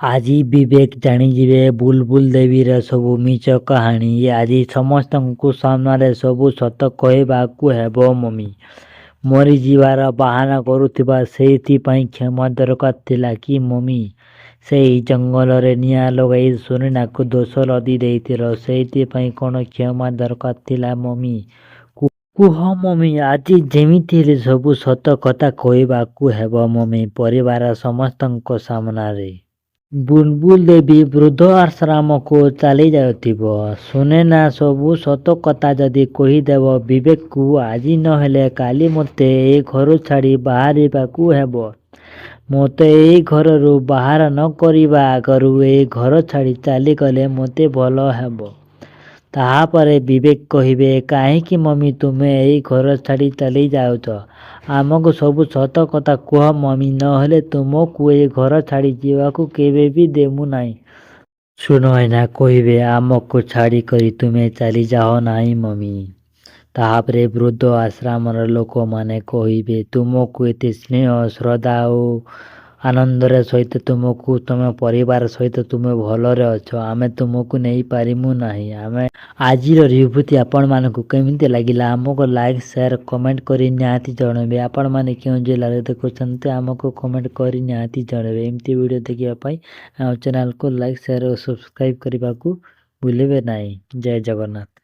ଆଜି ବିବେକ ଜାଣିଯିବେ ବୁଲବୁଲ ଦେବୀର ସବୁ ମିଛ କାହାଣୀ। ଆଜି ସମସ୍ତଙ୍କୁ ସାମ୍ନାରେ ସବୁ ସତ କହିବାକୁ ହେବ। ମମି ମରିଯିବାର ବାହାନା କରୁଥିବା ସେଇଥିପାଇଁ କ୍ଷମା ଦରକାର ଥିଲା କି ମମି? ସେଇ ଜଙ୍ଗଲରେ ନିଆଁ ଲଗାଇ ସୁନିନାକୁ ଦୋଷ ଲଦି ଦେଇଥିଲ, ସେଇଥିପାଇଁ କ'ଣ କ୍ଷମା ଦରକାର ଥିଲା ମମି? କୁହ ମମି, ଆଜି ଯେମିତି ହେଲେ ସବୁ ସତ କଥା କହିବାକୁ ହେବ ମମି, ପରିବାର ସମସ୍ତଙ୍କ ସାମ୍ନାରେ। ବୁଲବୁଲ ଦେବୀ ବୃଦ୍ଧ ଆଶ୍ରମକୁ ଚାଲି ଯାଉଥିବ। ସୁନେନା ସବୁ ସତ କଥା ଯଦି କହିଦେବ ବିବେକକୁ, ଆଜି ନହେଲେ କାଲି ମୋତେ ଏ ଘରୁ ଛାଡ଼ି ବାହାରିବାକୁ ହେବ। ମୋତେ ଏଇ ଘରରୁ ବାହାର ନ କରିବା ଆଗରୁ ଏ ଘର ଛାଡ଼ି ଚାଲିଗଲେ ମୋତେ ଭଲ ହେବ। ତାହାପରେ ବିବେକ କହିବେ, କାହିଁକି ମମି ତୁମେ ଏଇ ଘର ଛାଡ଼ି ଚାଲି ଯାଉଛ? ଆମକୁ ସବୁ ସତ କଥା କୁହ ମମି, ନହେଲେ ତୁମକୁ ଏ ଘର ଛାଡ଼ି ଯିବାକୁ କେବେ ବି ଦେବୁ ନାହିଁ। ସୁନୟନା କହିବେ, ଆମକୁ ଛାଡ଼ିକରି ତୁମେ ଚାଲିଯାଅ ନାହିଁ ମମି। ତାହାପରେ ବୃଦ୍ଧ ଆଶ୍ରମର ଲୋକମାନେ କହିବେ, ତୁମକୁ ଏତେ ସ୍ନେହ ଶ୍ରଦ୍ଧା ଓ ଆନନ୍ଦର ସହିତ ତୁମ ପରିବାର ସହିତ ତୁମେ ଭଲରେ ଅଛ, ଆମେ ତୁମକୁ ନେଇପାରିବୁ ନାହିଁ। ଆଜିର ରିଭ୍ୟୁଟି ଆପଣମାନଙ୍କୁ କେମିତି ଲାଗିଲା ଆମକୁ ଲାଇକ୍ ସେୟାର କମେଣ୍ଟ କରି ନିହାତି ଜଣାଇବେ। ଆପଣମାନେ କେଉଁ ଜିଲ୍ଲାରେ ଦେଖୁଛନ୍ତି ଆମକୁ କମେଣ୍ଟ କରି ନିହାତି ଜଣାଇବେ। ଏମିତି ଭିଡ଼ିଓ ଦେଖିବା ପାଇଁ ଆମ ଚ୍ୟାନେଲକୁ ଲାଇକ୍ ସେୟାର ଓ ସବସ୍କ୍ରାଇବ୍ କରିବାକୁ ଭୁଲିବେ ନାହିଁ। ଜୟ ଜଗନ୍ନାଥ।